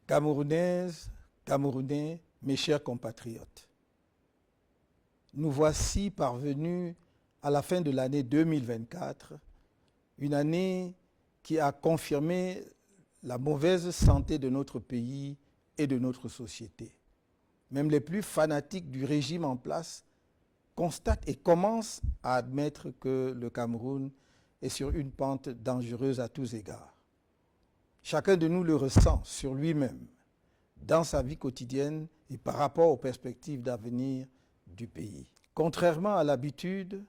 Camerounaises, Camerounais, mes chers compatriotes, nous voici parvenus à la fin de l'année 2024, une année qui a confirmé la mauvaise santé de notre pays et de notre société. Même les plus fanatiques du régime en place constatent et commencent à admettre que le Cameroun est sur une pente dangereuse à tous égards. Chacun de nous le ressent sur lui-même, dans sa vie quotidienne et par rapport aux perspectives d'avenir du pays. Contrairement à l'habitude,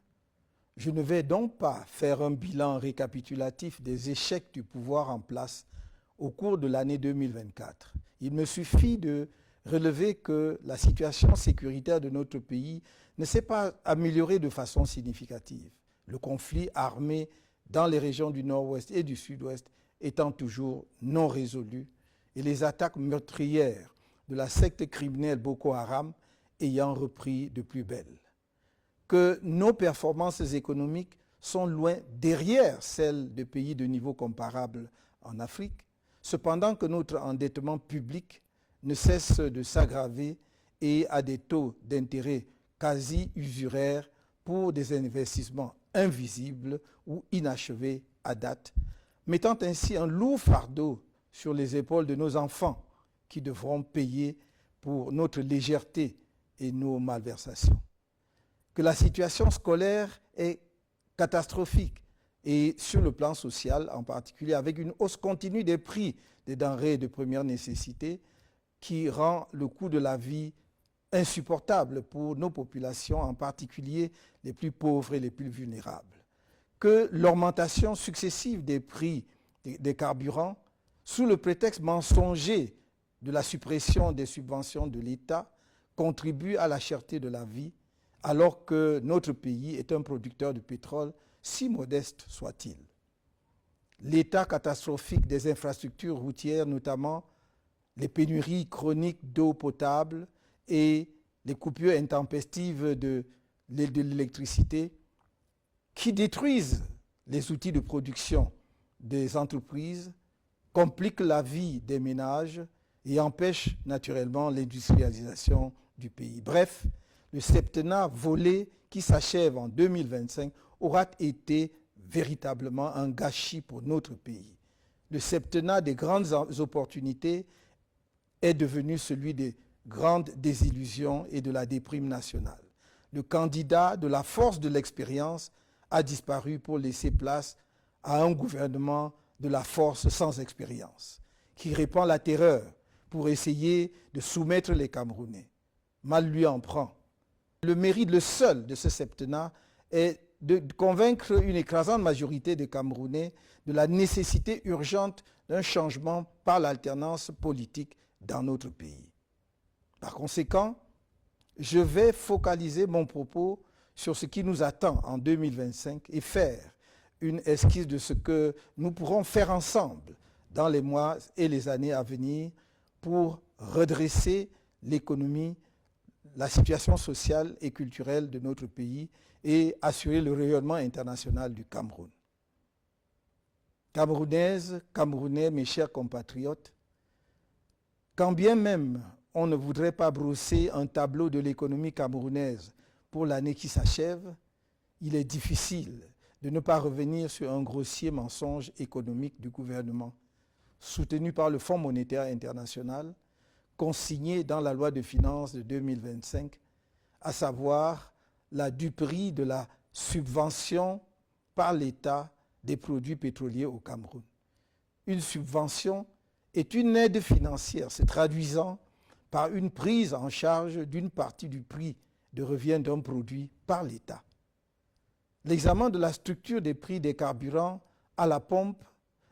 je ne vais donc pas faire un bilan récapitulatif des échecs du pouvoir en place au cours de l'année 2024. Il me suffit de relever que la situation sécuritaire de notre pays ne s'est pas améliorée de façon significative. Le conflit armé dans les régions du nord-ouest et du sud-ouest étant toujours non résolu et les attaques meurtrières de la secte criminelle Boko Haram ayant repris de plus belle. Que nos performances économiques sont loin derrière celles de pays de niveau comparable en Afrique, cependant que notre endettement public ne cesse de s'aggraver et à des taux d'intérêt quasi usuraires pour des investissements invisibles ou inachevés à date, mettant ainsi un lourd fardeau sur les épaules de nos enfants qui devront payer pour notre légèreté et nos malversations. Que la situation scolaire est catastrophique et sur le plan social en particulier, avec une hausse continue des prix des denrées de première nécessité qui rend le coût de la vie insupportable pour nos populations, en particulier les plus pauvres et les plus vulnérables. Que l'augmentation successive des prix des carburants, sous le prétexte mensonger de la suppression des subventions de l'État, contribue à la cherté de la vie, alors que notre pays est un producteur de pétrole, si modeste soit-il. L'état catastrophique des infrastructures routières, notamment les pénuries chroniques d'eau potable et les coupures intempestives de l'électricité, qui détruisent les outils de production des entreprises, compliquent la vie des ménages et empêchent naturellement l'industrialisation du pays. Bref, le septennat volé qui s'achève en 2025 aura été véritablement un gâchis pour notre pays. Le septennat des grandes opportunités est devenu celui des grandes désillusions et de la déprime nationale. Le candidat de la force de l'expérience a disparu pour laisser place à un gouvernement de la force sans expérience, qui répand la terreur pour essayer de soumettre les Camerounais. Mal lui en prend. Le mérite, le seul de ce septennat, est de convaincre une écrasante majorité des Camerounais de la nécessité urgente d'un changement par l'alternance politique dans notre pays. Par conséquent, je vais focaliser mon propos sur ce qui nous attend en 2025 et faire une esquisse de ce que nous pourrons faire ensemble dans les mois et les années à venir pour redresser l'économie, la situation sociale et culturelle de notre pays et assurer le rayonnement international du Cameroun. Camerounaises, Camerounais, mes chers compatriotes, quand bien même on ne voudrait pas brosser un tableau de l'économie camerounaise pour l'année qui s'achève, il est difficile de ne pas revenir sur un grossier mensonge économique du gouvernement, soutenu par le Fonds monétaire international, consigné dans la loi de finances de 2025, à savoir la duperie de la subvention par l'État des produits pétroliers au Cameroun. Une subvention est une aide financière se traduisant par une prise en charge d'une partie du prix de revient d'un produit par l'État. L'examen de la structure des prix des carburants à la pompe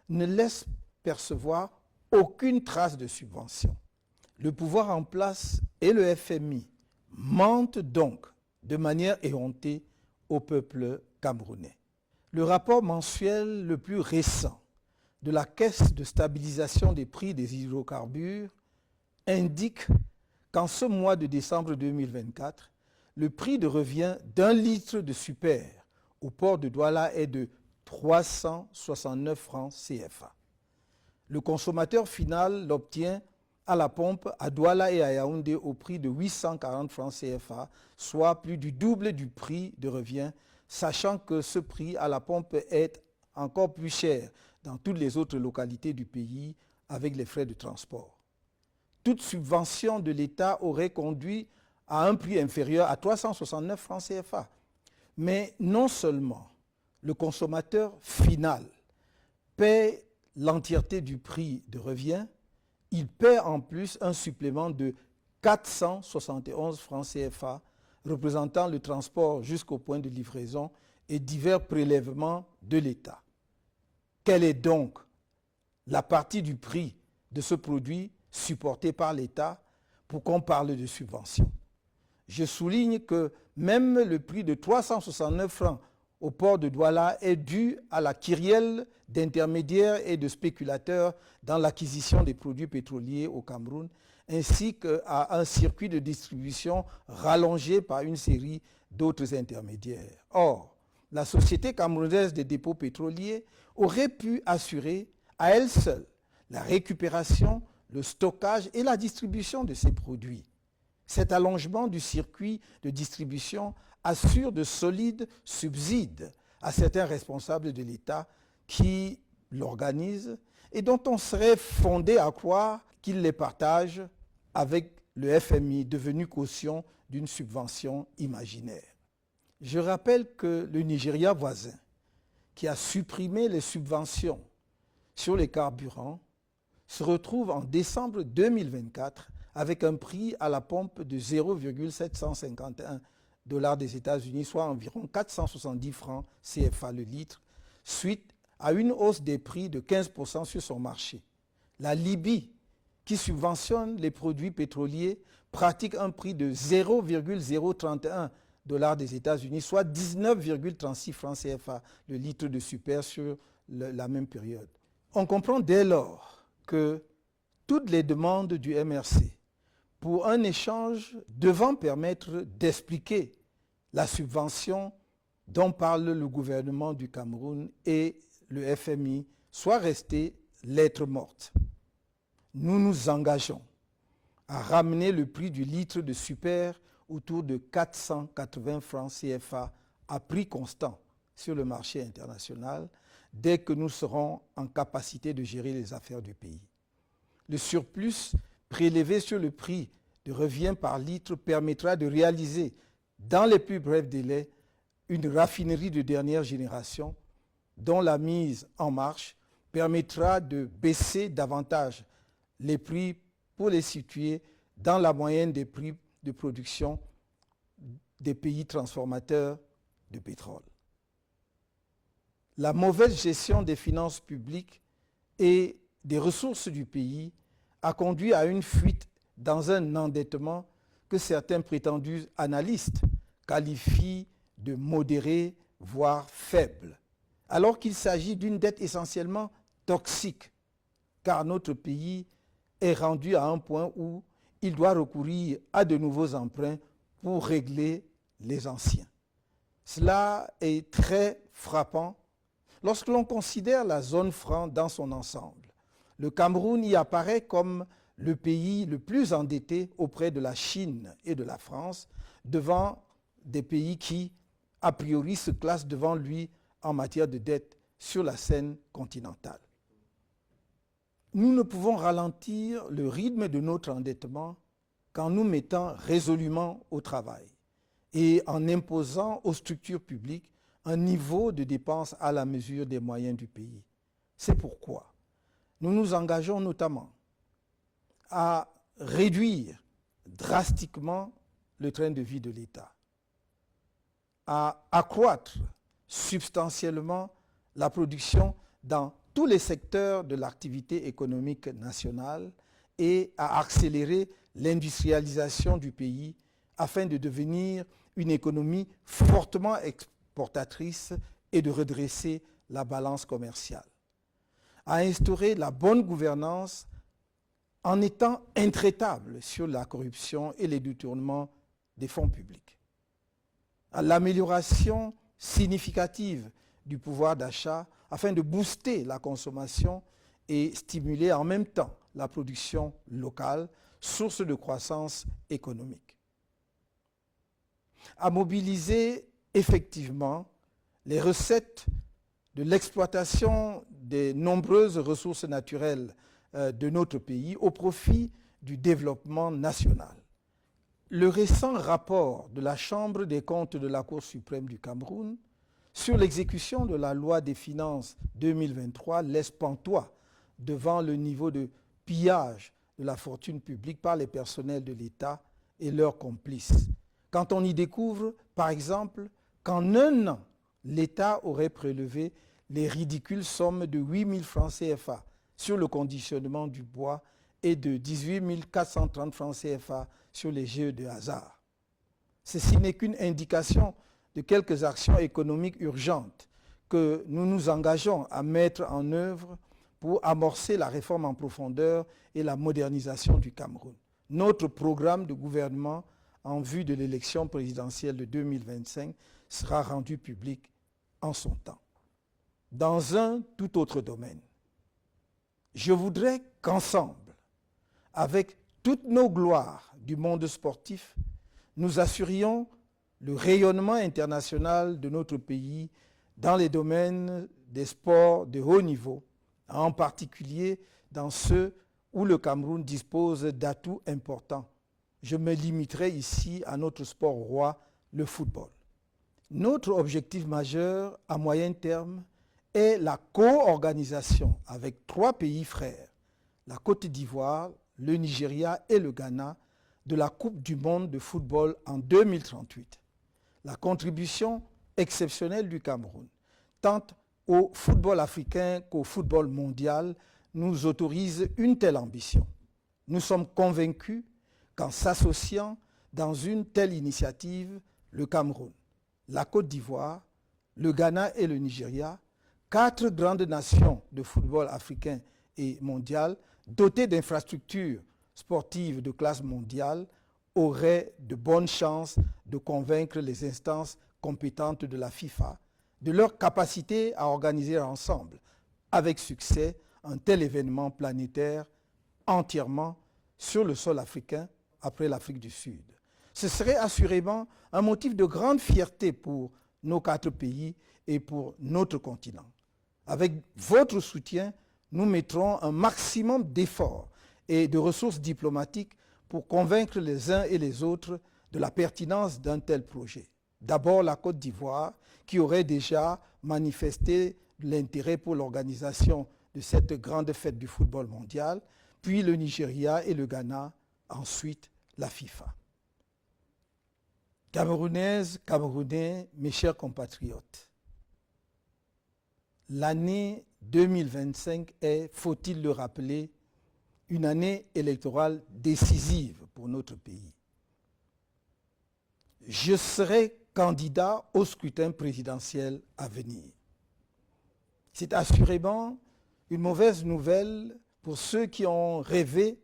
ne laisse percevoir aucune trace de subvention. Le pouvoir en place et le FMI mentent donc de manière éhontée au peuple camerounais. Le rapport mensuel le plus récent de la Caisse de stabilisation des prix des hydrocarbures indique qu'en ce mois de décembre 2024, le prix de revient d'un litre de super au port de Douala est de 369 francs CFA. Le consommateur final l'obtient à la pompe à Douala et à Yaoundé au prix de 840 francs CFA, soit plus du double du prix de revient, sachant que ce prix à la pompe est encore plus cher dans toutes les autres localités du pays avec les frais de transport. Toute subvention de l'État aurait conduit à un prix inférieur à 369 francs CFA. Mais non seulement le consommateur final paie l'entièreté du prix de revient, il paie en plus un supplément de 471 francs CFA, représentant le transport jusqu'au point de livraison et divers prélèvements de l'État. Quelle est donc la partie du prix de ce produit supporté par l'État pour qu'on parle de subvention? Je souligne que même le prix de 369 francs au port de Douala est dû à la kyrielle d'intermédiaires et de spéculateurs dans l'acquisition des produits pétroliers au Cameroun, ainsi qu'à un circuit de distribution rallongé par une série d'autres intermédiaires. Or, la Société camerounaise des dépôts pétroliers aurait pu assurer à elle seule la récupération, le stockage et la distribution de ces produits. Cet allongement du circuit de distribution assure de solides subsides à certains responsables de l'État qui l'organisent et dont on serait fondé à croire qu'ils les partagent avec le FMI, devenu caution d'une subvention imaginaire. Je rappelle que le Nigeria voisin, qui a supprimé les subventions sur les carburants, se retrouve en décembre 2024 avec un prix à la pompe de 0,751 $ des États-Unis, soit environ 470 francs CFA le litre, suite à une hausse des prix de 15% sur son marché. La Libye, qui subventionne les produits pétroliers, pratique un prix de 0,031 $ des États-Unis, soit 19,36 francs CFA le litre de super sur la même période. On comprend dès lors que toutes les demandes du MRC pour un échange devant permettre d'expliquer la subvention dont parle le gouvernement du Cameroun et le FMI soient restées lettres mortes. Nous nous engageons à ramener le prix du litre de super autour de 480 francs CFA à prix constant sur le marché international dès que nous serons en capacité de gérer les affaires du pays. Le surplus prélevé sur le prix de revient par litre permettra de réaliser dans les plus brefs délais une raffinerie de dernière génération dont la mise en marche permettra de baisser davantage les prix pour les situer dans la moyenne des prix de production des pays transformateurs de pétrole. La mauvaise gestion des finances publiques et des ressources du pays a conduit à une fuite dans un endettement que certains prétendus analystes qualifient de modéré, voire faible, alors qu'il s'agit d'une dette essentiellement toxique, car notre pays est rendu à un point où il doit recourir à de nouveaux emprunts pour régler les anciens. Cela est très frappant lorsque l'on considère la zone franc dans son ensemble. Le Cameroun y apparaît comme le pays le plus endetté auprès de la Chine et de la France, devant des pays qui, a priori, se classent devant lui en matière de dette sur la scène continentale. Nous ne pouvons ralentir le rythme de notre endettement qu'en nous mettant résolument au travail et en imposant aux structures publiques un niveau de dépenses à la mesure des moyens du pays. C'est pourquoi nous nous engageons notamment à réduire drastiquement le train de vie de l'État, à accroître substantiellement la production dans tous les secteurs de l'activité économique nationale et à accélérer l'industrialisation du pays afin de devenir une économie fortement exportatrice et de redresser la balance commerciale, à instaurer la bonne gouvernance en étant intraitable sur la corruption et les détournements des fonds publics, à l'amélioration significative du pouvoir d'achat afin de booster la consommation et stimuler en même temps la production locale, source de croissance économique. À mobiliser effectivement les recettes de l'exploitation des nombreuses ressources naturelles de notre pays au profit du développement national. Le récent rapport de la Chambre des comptes de la Cour suprême du Cameroun sur l'exécution de la loi des finances 2023 laisse pantois devant le niveau de pillage de la fortune publique par les personnels de l'État et leurs complices. Quand on y découvre, par exemple, qu'en un an, l'État aurait prélevé les ridicules sommes de 8 000 francs CFA sur le conditionnement du bois et de 18 430 francs CFA sur les jeux de hasard. Ceci n'est qu'une indication de quelques actions économiques urgentes que nous nous engageons à mettre en œuvre pour amorcer la réforme en profondeur et la modernisation du Cameroun. Notre programme de gouvernement en vue de l'élection présidentielle de 2025 sera rendu public en son temps. Dans un tout autre domaine, je voudrais qu'ensemble, avec toutes nos gloires du monde sportif, nous assurions le rayonnement international de notre pays dans les domaines des sports de haut niveau, en particulier dans ceux où le Cameroun dispose d'atouts importants. Je me limiterai ici à notre sport roi, le football. Notre objectif majeur à moyen terme est la co-organisation avec 3 pays frères, la Côte d'Ivoire, le Nigeria et le Ghana, de la Coupe du monde de football en 2038. La contribution exceptionnelle du Cameroun, tant au football africain qu'au football mondial, nous autorise une telle ambition. Nous sommes convaincus qu'en s'associant dans une telle initiative, le Cameroun, la Côte d'Ivoire, le Ghana et le Nigeria, 4 grandes nations de football africain et mondial, dotées d'infrastructures sportives de classe mondiale, auraient de bonnes chances de convaincre les instances compétentes de la FIFA de leur capacité à organiser ensemble, avec succès, un tel événement planétaire entièrement sur le sol africain après l'Afrique du Sud. Ce serait assurément un motif de grande fierté pour nos 4 pays et pour notre continent. Avec votre soutien, nous mettrons un maximum d'efforts et de ressources diplomatiques pour convaincre les uns et les autres de la pertinence d'un tel projet. D'abord la Côte d'Ivoire, qui aurait déjà manifesté l'intérêt pour l'organisation de cette grande fête du football mondial, puis le Nigeria et le Ghana, ensuite la FIFA. Camerounaises, Camerounais, mes chers compatriotes, l'année 2025 est, faut-il le rappeler, une année électorale décisive pour notre pays. Je serai candidat au scrutin présidentiel à venir. C'est assurément une mauvaise nouvelle pour ceux qui ont rêvé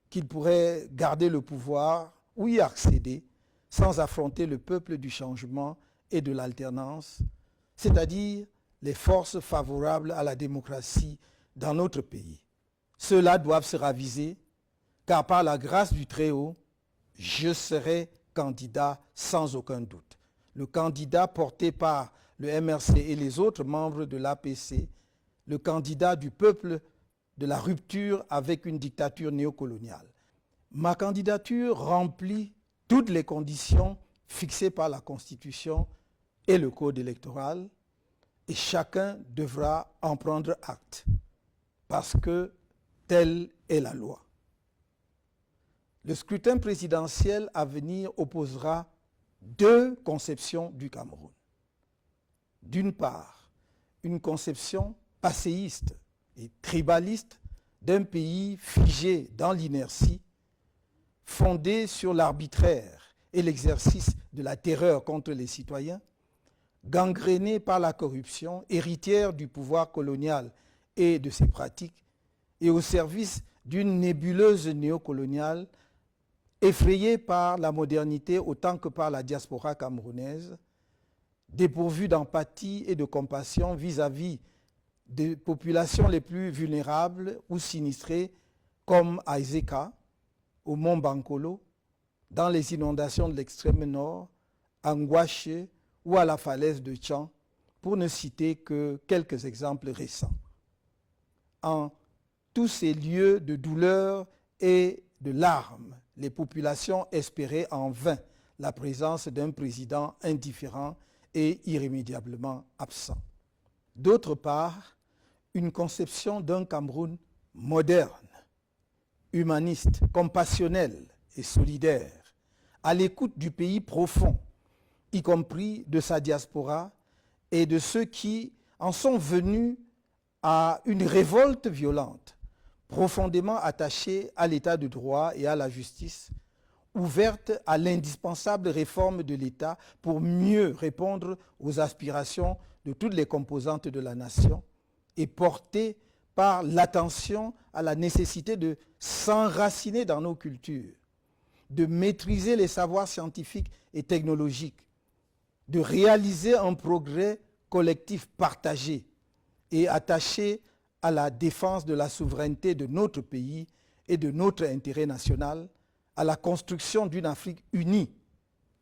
qu'ils pourraient garder le pouvoir ou y accéder sans affronter le peuple du changement et de l'alternance, c'est-à-dire les forces favorables à la démocratie dans notre pays. Ceux-là doivent se raviser, car par la grâce du Très-Haut, je serai candidat sans aucun doute. Le candidat porté par le MRC et les autres membres de l'APC, le candidat du peuple de la rupture avec une dictature néocoloniale. Ma candidature remplit toutes les conditions fixées par la Constitution et le Code électoral, et chacun devra en prendre acte, parce que telle est la loi. Le scrutin présidentiel à venir opposera 2 conceptions du Cameroun. D'une part, une conception passéiste et tribaliste d'un pays figé dans l'inertie, fondé sur l'arbitraire et l'exercice de la terreur contre les citoyens, gangréné par la corruption, héritière du pouvoir colonial et de ses pratiques, et au service d'une nébuleuse néocoloniale effrayée par la modernité autant que par la diaspora camerounaise, dépourvue d'empathie et de compassion vis-à-vis des populations les plus vulnérables ou sinistrées comme à Ezeka, au mont Bankolo, dans les inondations de l'extrême nord, à Ngouaché ou à la falaise de Tchan, pour ne citer que quelques exemples récents. En tous ces lieux de douleur et de larmes, les populations espéraient en vain la présence d'un président indifférent et irrémédiablement absent. D'autre part, une conception d'un Cameroun moderne, humaniste, compassionnel et solidaire, à l'écoute du pays profond, y compris de sa diaspora et de ceux qui en sont venus à une révolte violente, profondément attachée à l'état de droit et à la justice, ouverte à l'indispensable réforme de l'État pour mieux répondre aux aspirations de toutes les composantes de la nation et portée par l'attention à la nécessité de s'enraciner dans nos cultures, de maîtriser les savoirs scientifiques et technologiques, de réaliser un progrès collectif partagé et attaché à la défense de la souveraineté de notre pays et de notre intérêt national, à la construction d'une Afrique unie,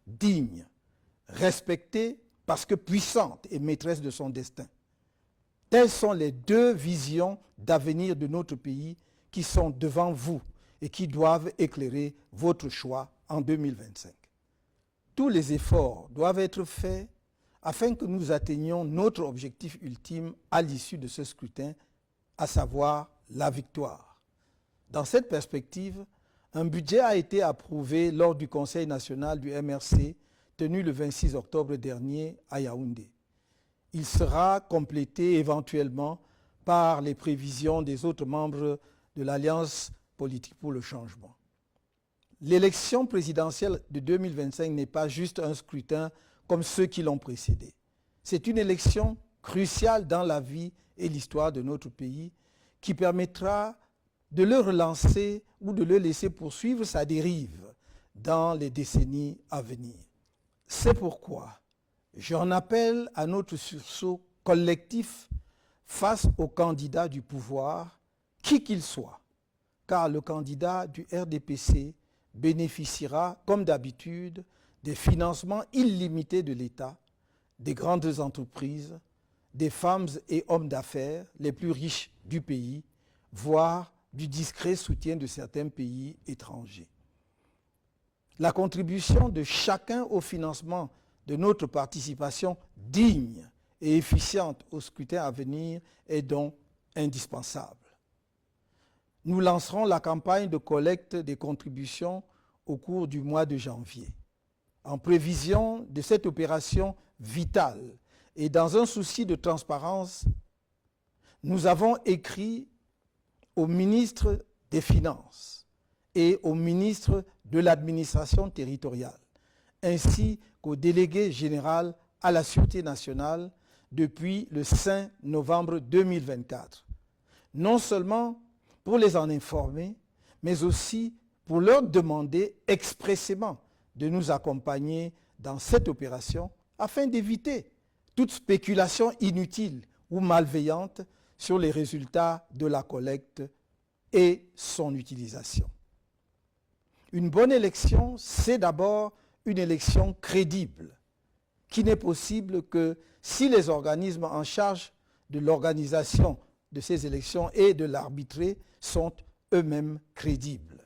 digne, respectée parce que puissante et maîtresse de son destin. Telles sont les deux visions d'avenir de notre pays qui sont devant vous et qui doivent éclairer votre choix en 2025. Tous les efforts doivent être faits afin que nous atteignions notre objectif ultime à l'issue de ce scrutin, à savoir la victoire. Dans cette perspective, un budget a été approuvé lors du Conseil national du MRC tenu le 26 octobre dernier à Yaoundé. Il sera complété éventuellement par les prévisions des autres membres de l'Alliance politique pour le changement. L'élection présidentielle de 2025 n'est pas juste un scrutin comme ceux qui l'ont précédé. C'est une élection cruciale dans la vie et l'histoire de notre pays qui permettra de le relancer ou de le laisser poursuivre sa dérive dans les décennies à venir. C'est pourquoi j'en appelle à notre sursaut collectif face au candidat du pouvoir, qui qu'il soit, car le candidat du RDPC bénéficiera, comme d'habitude, des financements illimités de l'État, des grandes entreprises, des femmes et hommes d'affaires les plus riches du pays, voire du discret soutien de certains pays étrangers. La contribution de chacun au financement de notre participation digne et efficiente au scrutin à venir est donc indispensable. Nous lancerons la campagne de collecte des contributions au cours du mois de janvier. En prévision de cette opération vitale et dans un souci de transparence, nous avons écrit au ministre des Finances et au ministre de l'Administration territoriale, ainsi qu'au délégué général à la Sûreté nationale depuis le 5 novembre 2024. Non seulement pour les en informer, mais aussi pour leur demander expressément de nous accompagner dans cette opération afin d'éviter toute spéculation inutile ou malveillante sur les résultats de la collecte et son utilisation. Une bonne élection, c'est d'abord une élection crédible, qui n'est possible que si les organismes en charge de l'organisation de ces élections et de l'arbitrer sont eux-mêmes crédibles.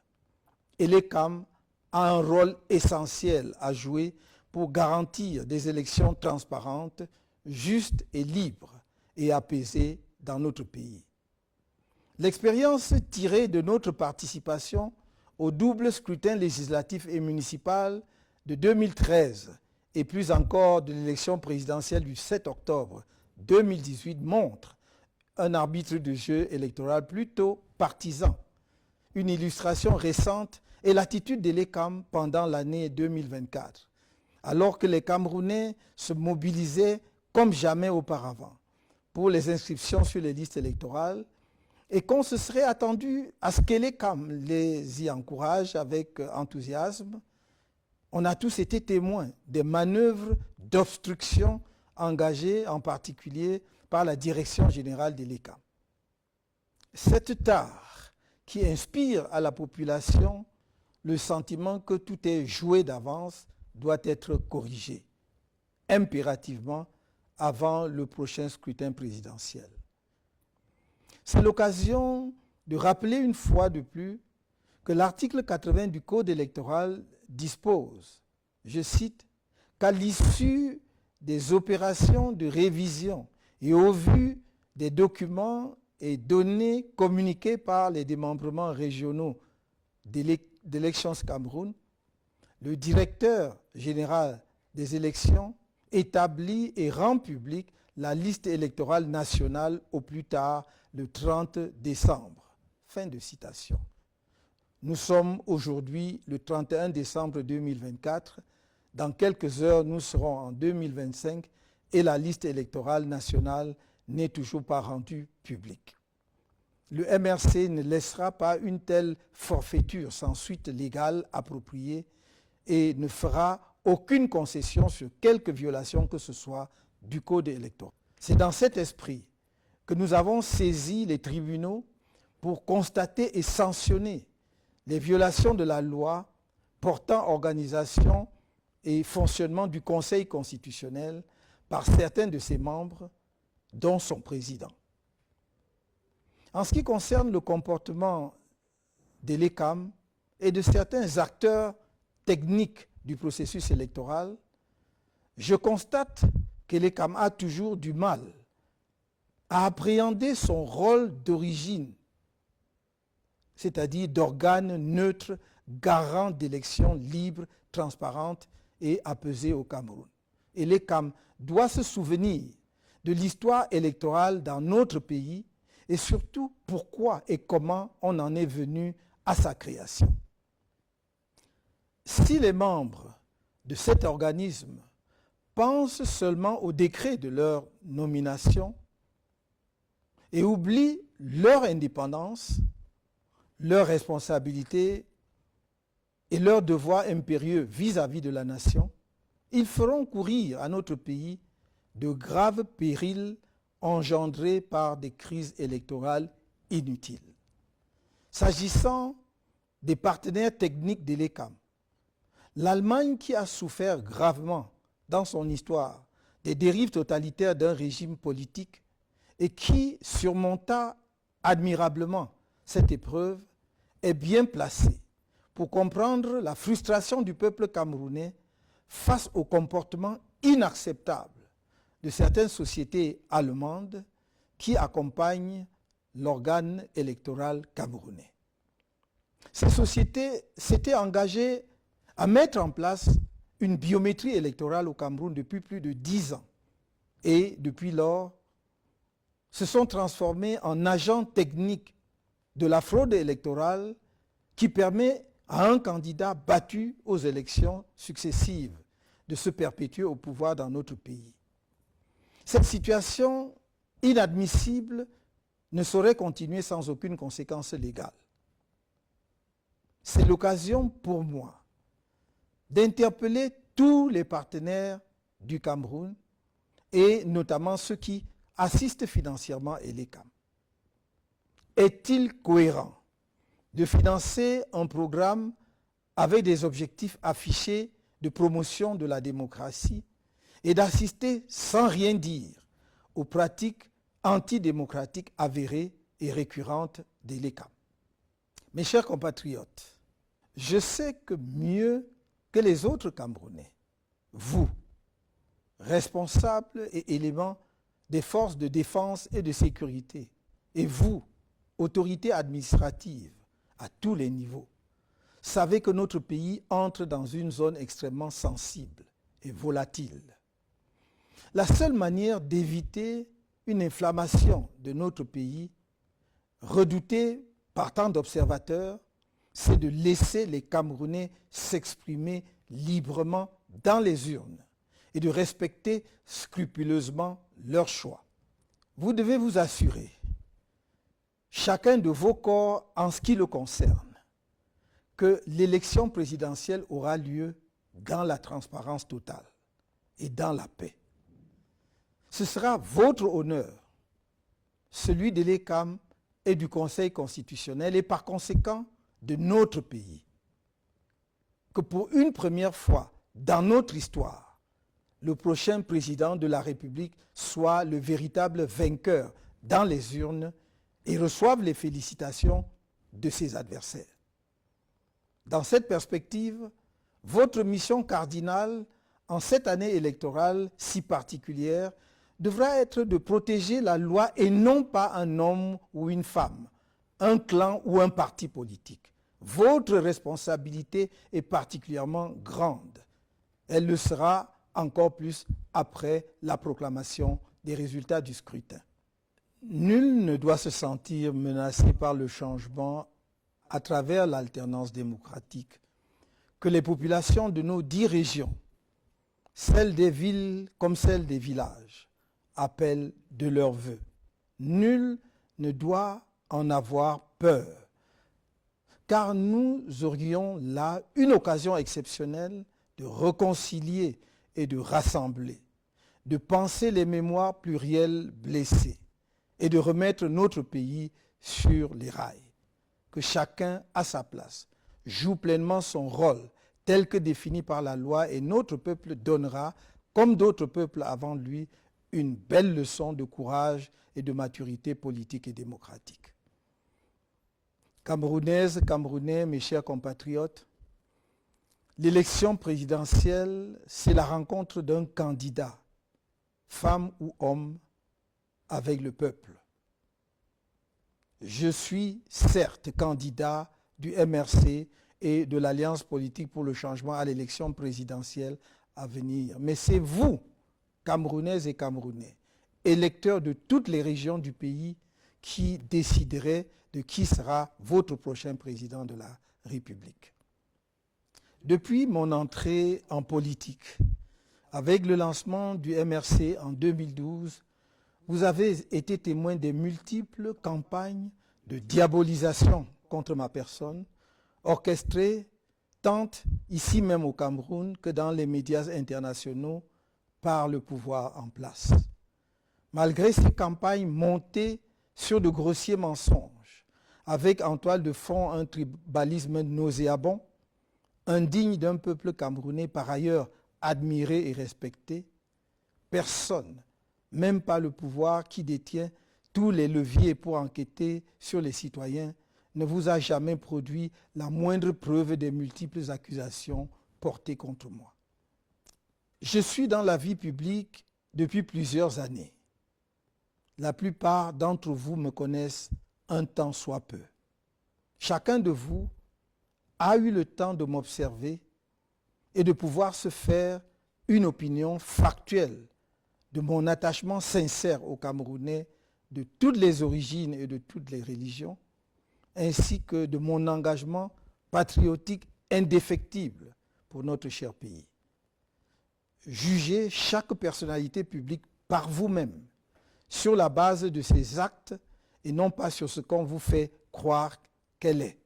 Et l'ECAM a un rôle essentiel à jouer pour garantir des élections transparentes, justes et libres et apaisées dans notre pays. L'expérience tirée de notre participation au double scrutin législatif et municipal de 2013 et plus encore de l'élection présidentielle du 7 octobre 2018 montre un arbitre de jeu électoral plutôt partisan. Une illustration récente est l'attitude de l'ECAM pendant l'année 2024, alors que les Camerounais se mobilisaient comme jamais auparavant pour les inscriptions sur les listes électorales et qu'on se serait attendu à ce que l'ECAM les y encourage avec enthousiasme. On a tous été témoins des manœuvres d'obstruction engagées en particulier par la direction générale de l'ECAM. Cette tare qui inspire à la population le sentiment que tout est joué d'avance doit être corrigé impérativement avant le prochain scrutin présidentiel. C'est l'occasion de rappeler une fois de plus que l'article 80 du Code électoral dispose, je cite, qu'à l'issue des opérations de révision et au vu des documents et données communiquées par les démembrements régionaux d'Elections Cameroun, le directeur général des élections établit et rend publique la liste électorale nationale au plus tard le 30 décembre. Fin de citation. Nous sommes aujourd'hui le 31 décembre 2024. Dans quelques heures, nous serons en 2025 et la liste électorale nationale n'est toujours pas rendue publique. Le MRC ne laissera pas une telle forfaiture sans suite légale appropriée et ne fera aucune concession sur quelque violation que ce soit du Code électoral. C'est dans cet esprit que nous avons saisi les tribunaux pour constater et sanctionner les violations de la loi portant organisation et fonctionnement du Conseil constitutionnel par certains de ses membres, dont son président. En ce qui concerne le comportement de l'ECAM et de certains acteurs techniques du processus électoral, je constate que l'ECAM a toujours du mal à appréhender son rôle d'origine, c'est-à-dire d'organe neutre, garant d'élections libres, transparentes et apaisées au Cameroun. Et l'ECAM doit se souvenir de l'histoire électorale dans notre pays et surtout pourquoi et comment on en est venu à sa création. Si les membres de cet organisme pensent seulement au décret de leur nomination et oublient leur indépendance, leur responsabilité et leur devoir impérieux vis-à-vis de la nation, ils feront courir à notre pays de graves périls engendrés par des crises électorales inutiles. S'agissant des partenaires techniques de l'ECAM, l'Allemagne, qui a souffert gravement dans son histoire des dérives totalitaires d'un régime politique et qui surmonta admirablement cette épreuve, est bien placée pour comprendre la frustration du peuple camerounais face au comportement inacceptable de certaines sociétés allemandes qui accompagnent l'organe électoral camerounais. Ces sociétés s'étaient engagées à mettre en place une biométrie électorale au Cameroun depuis plus de 10 ans et depuis lors se sont transformées en agents techniques de la fraude électorale qui permet à un candidat battu aux élections successives de se perpétuer au pouvoir dans notre pays. Cette situation inadmissible ne saurait continuer sans aucune conséquence légale. C'est l'occasion pour moi d'interpeller tous les partenaires du Cameroun et notamment ceux qui assistent financièrement à l'ECAM. Est-il cohérent de financer un programme avec des objectifs affichés de promotion de la démocratie et d'assister sans rien dire aux pratiques antidémocratiques avérées et récurrentes de l'ECAM? Mes chers compatriotes, je sais que mieux que les autres Camerounais, vous, responsables et éléments des forces de défense et de sécurité, et vous, autorités administratives à tous les niveaux, savez que notre pays entre dans une zone extrêmement sensible et volatile. La seule manière d'éviter une inflammation de notre pays, redoutée par tant d'observateurs, c'est de laisser les Camerounais s'exprimer librement dans les urnes et de respecter scrupuleusement leur choix. Vous devez vous assurer, chacun de vos corps en ce qui le concerne, que l'élection présidentielle aura lieu dans la transparence totale et dans la paix. Ce sera votre honneur, celui de l'ECAM et du Conseil constitutionnel et par conséquent de notre pays. Que pour une première fois dans notre histoire, le prochain président de la République soit le véritable vainqueur dans les urnes et reçoive les félicitations de ses adversaires. Dans cette perspective, votre mission cardinale en cette année électorale si particulière devra être de protéger la loi et non pas un homme ou une femme, un clan ou un parti politique. Votre responsabilité est particulièrement grande. Elle le sera encore plus après la proclamation des résultats du scrutin. Nul ne doit se sentir menacé par le changement à travers l'alternance démocratique que les populations de nos 10 régions, celles des villes comme celles des villages, appellent de leurs vœux. Nul ne doit en avoir peur, car nous aurions là une occasion exceptionnelle de réconcilier et de rassembler, de penser les mémoires plurielles blessées et de remettre notre pays sur les rails. Que chacun, à sa place, joue pleinement son rôle tel que défini par la loi et notre peuple donnera, comme d'autres peuples avant lui, une belle leçon de courage et de maturité politique et démocratique. Camerounaises, Camerounais, mes chers compatriotes, l'élection présidentielle, c'est la rencontre d'un candidat, femme ou homme, avec le peuple. Je suis certes candidat du MRC et de l'Alliance politique pour le changement à l'élection présidentielle à venir. Mais c'est vous, Camerounaises et Camerounais, électeurs de toutes les régions du pays, qui déciderez de qui sera votre prochain président de la République. Depuis mon entrée en politique, avec le lancement du MRC en 2012, vous avez été témoin des multiples campagnes de diabolisation contre ma personne, orchestrées tant ici même au Cameroun que dans les médias internationaux par le pouvoir en place. Malgré ces campagnes montées sur de grossiers mensonges, avec en toile de fond un tribalisme nauséabond, indigne d'un peuple camerounais par ailleurs admiré et respecté, personne, même pas le pouvoir qui détient tous les leviers pour enquêter sur les citoyens, ne vous a jamais produit la moindre preuve des multiples accusations portées contre moi. Je suis dans la vie publique depuis plusieurs années. La plupart d'entre vous me connaissent un temps soit peu. Chacun de vous a eu le temps de m'observer et de pouvoir se faire une opinion factuelle de mon attachement sincère aux Camerounais de toutes les origines et de toutes les religions, ainsi que de mon engagement patriotique indéfectible pour notre cher pays. Jugez chaque personnalité publique par vous-même sur la base de ses actes et non pas sur ce qu'on vous fait croire qu'elle est.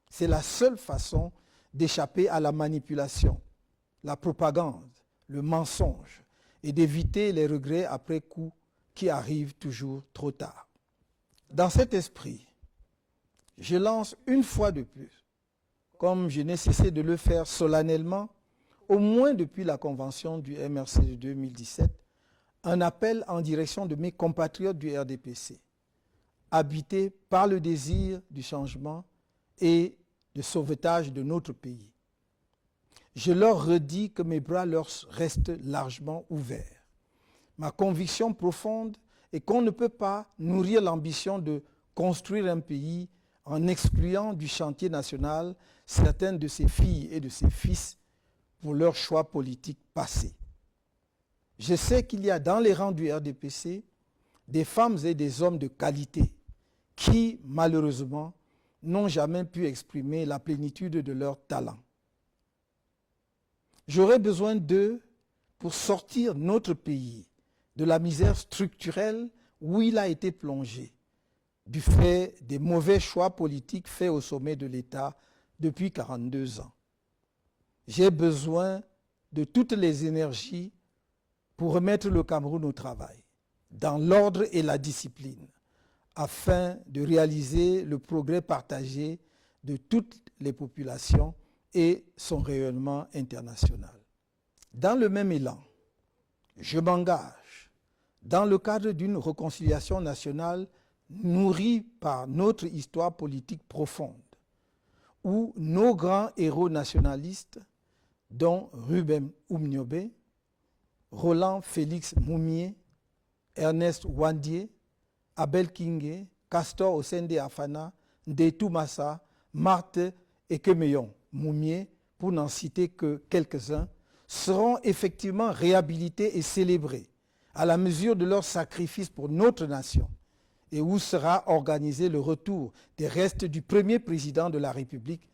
C'est la seule façon d'échapper à la manipulation, la propagande, le mensonge et d'éviter les regrets après coup qui arrivent toujours trop tard. Dans cet esprit, je lance une fois de plus, comme je n'ai cessé de le faire solennellement, au moins depuis la convention du MRC de 2017, un appel en direction de mes compatriotes du RDPC, habités par le désir du changement et de sauvetage de notre pays. Je leur redis que mes bras leur restent largement ouverts. Ma conviction profonde est qu'on ne peut pas nourrir l'ambition de construire un pays en excluant du chantier national certaines de ses filles et de ses fils pour leurs choix politiques passés. Je sais qu'il y a dans les rangs du RDPC des femmes et des hommes de qualité qui, malheureusement, n'ont jamais pu exprimer la plénitude de leur talent. J'aurais besoin d'eux pour sortir notre pays de la misère structurelle où il a été plongé, du fait des mauvais choix politiques faits au sommet de l'État depuis 42 ans. J'ai besoin de toutes les énergies pour remettre le Cameroun au travail, dans l'ordre et la discipline, afin de réaliser le progrès partagé de toutes les populations et son rayonnement international. Dans le même élan, je m'engage dans le cadre d'une réconciliation nationale nourrie par notre histoire politique profonde, où nos grands héros nationalistes, dont Ruben Oumniobé, Roland Félix Moumié, Ernest Ouandié, Abel Kingé, Castor Osende Afana, Ndetou Massa, Marthe Ekemeyon Moumié, pour n'en citer que quelques-uns, seront effectivement réhabilités et célébrés à la mesure de leur sacrifice pour notre nation, et où sera organisé le retour des restes du premier président de la République,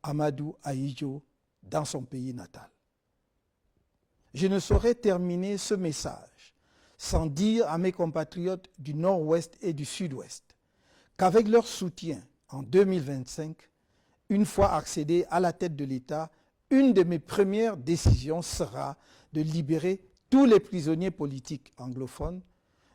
Amadou Ahidjo, dans son pays natal. Je ne saurais terminer ce message sans dire à mes compatriotes du Nord-Ouest et du Sud-Ouest qu'avec leur soutien en 2025, une fois accédé à la tête de l'État, une de mes premières décisions sera de libérer tous les prisonniers politiques anglophones,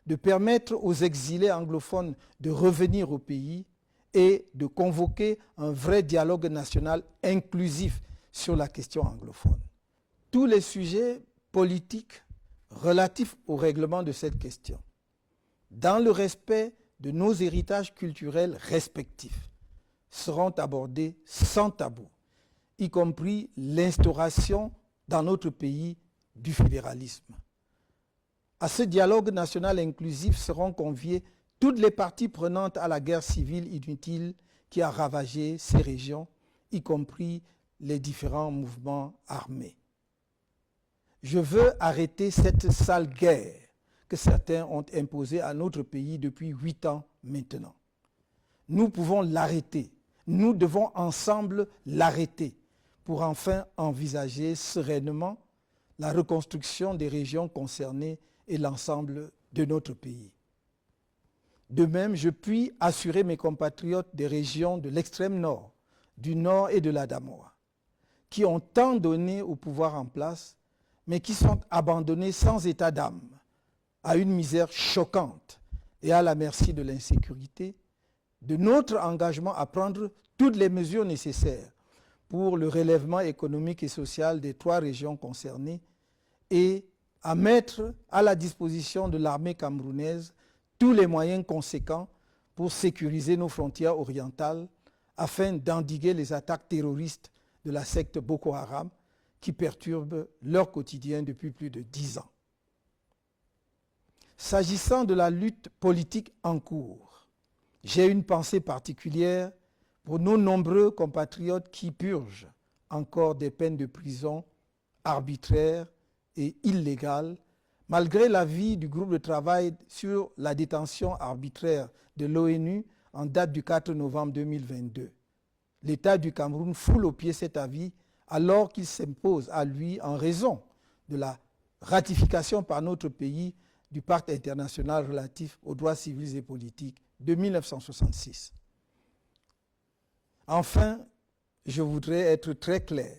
de permettre aux exilés anglophones de revenir au pays et de convoquer un vrai dialogue national inclusif sur la question anglophone. Tous les sujets politiques relatifs au règlement de cette question, dans le respect de nos héritages culturels respectifs, seront abordés sans tabou, y compris l'instauration dans notre pays du fédéralisme. À ce dialogue national inclusif seront conviées toutes les parties prenantes à la guerre civile inutile qui a ravagé ces régions, y compris les différents mouvements armés. Je veux arrêter cette sale guerre que certains ont imposée à notre pays depuis 8 ans maintenant. Nous pouvons l'arrêter. Nous devons ensemble l'arrêter pour enfin envisager sereinement la reconstruction des régions concernées et l'ensemble de notre pays. De même, je puis assurer mes compatriotes des régions de l'extrême nord, du nord et de l'Adamawa, qui ont tant donné au pouvoir en place, mais qui sont abandonnés sans état d'âme, à une misère choquante et à la merci de l'insécurité, de notre engagement à prendre toutes les mesures nécessaires pour le relèvement économique et social des 3 régions concernées et à mettre à la disposition de l'armée camerounaise tous les moyens conséquents pour sécuriser nos frontières orientales afin d'endiguer les attaques terroristes de la secte Boko Haram qui perturbent leur quotidien depuis plus de 10 ans. S'agissant de la lutte politique en cours, j'ai une pensée particulière pour nos nombreux compatriotes qui purgent encore des peines de prison arbitraires et illégales, malgré l'avis du groupe de travail sur la détention arbitraire de l'ONU en date du 4 novembre 2022. L'État du Cameroun foule aux pieds cet avis alors qu'il s'impose à lui en raison de la ratification par notre pays du Pacte international relatif aux droits civils et politiques de 1966. Enfin, je voudrais être très clair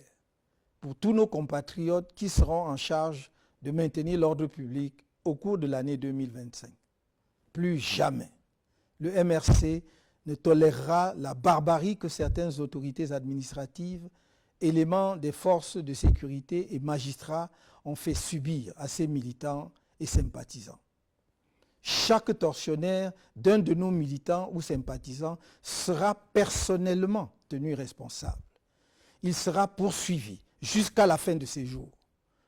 pour tous nos compatriotes qui seront en charge de maintenir l'ordre public au cours de l'année 2025. Plus jamais, le MRC ne tolérera la barbarie que certaines autorités administratives, éléments des forces de sécurité et magistrats ont fait subir à ses militants et sympathisants. Chaque tortionnaire d'un de nos militants ou sympathisants sera personnellement tenu responsable. Il sera poursuivi jusqu'à la fin de ses jours.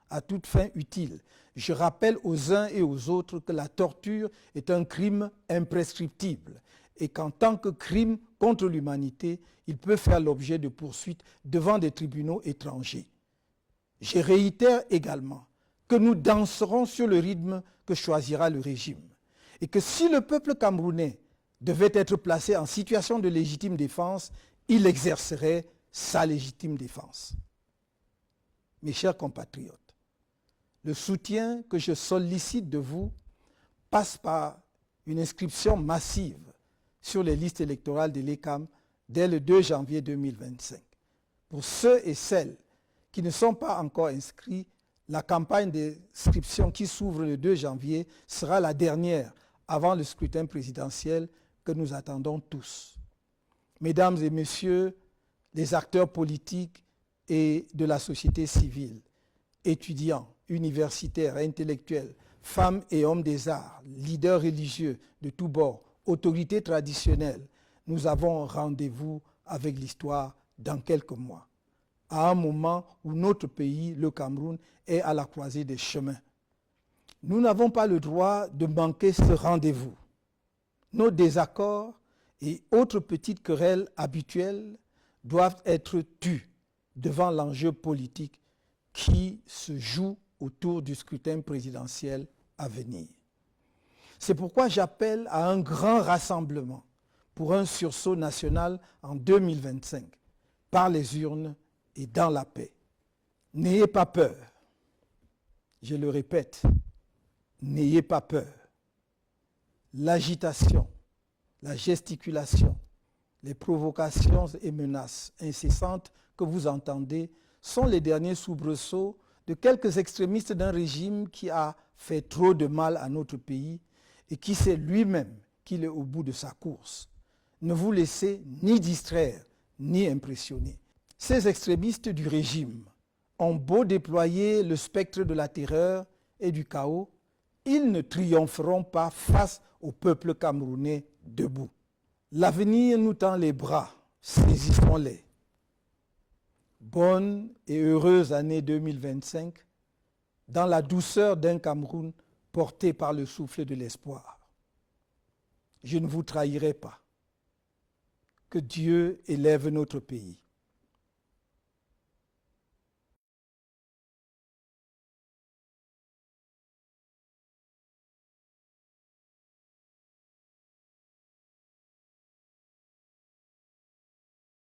À toute fin utile, je rappelle aux uns et aux autres que la torture est un crime imprescriptible et qu'en tant que crime contre l'humanité, il peut faire l'objet de poursuites devant des tribunaux étrangers. Je réitère également que nous danserons sur le rythme que choisira le régime et que si le peuple camerounais devait être placé en situation de légitime défense, il exercerait sa légitime défense. Mes chers compatriotes, le soutien que je sollicite de vous passe par une inscription massive sur les listes électorales de l'ECAM dès le 2 janvier 2025. Pour ceux et celles qui ne sont pas encore inscrits, la campagne d'inscription qui s'ouvre le 2 janvier sera la dernière avant le scrutin présidentiel, que nous attendons tous. Mesdames et messieurs, les acteurs politiques et de la société civile, étudiants, universitaires, intellectuels, femmes et hommes des arts, leaders religieux de tous bords, autorités traditionnelles, nous avons rendez-vous avec l'histoire dans quelques mois, à un moment où notre pays, le Cameroun, est à la croisée des chemins. Nous n'avons pas le droit de manquer ce rendez-vous. Nos désaccords et autres petites querelles habituelles doivent être tus devant l'enjeu politique qui se joue autour du scrutin présidentiel à venir. C'est pourquoi j'appelle à un grand rassemblement pour un sursaut national en 2025, par les urnes et dans la paix. N'ayez pas peur. Je le répète, n'ayez pas peur. L'agitation, la gesticulation, les provocations et menaces incessantes que vous entendez sont les derniers soubresauts de quelques extrémistes d'un régime qui a fait trop de mal à notre pays et qui sait lui-même qu'il est au bout de sa course. Ne vous laissez ni distraire, ni impressionner. Ces extrémistes du régime ont beau déployer le spectre de la terreur et du chaos, ils ne triompheront pas face au peuple camerounais debout. L'avenir nous tend les bras, saisissons-les. Bonne et heureuse année 2025, dans la douceur d'un Cameroun porté par le souffle de l'espoir. Je ne vous trahirai pas. Que Dieu élève notre pays.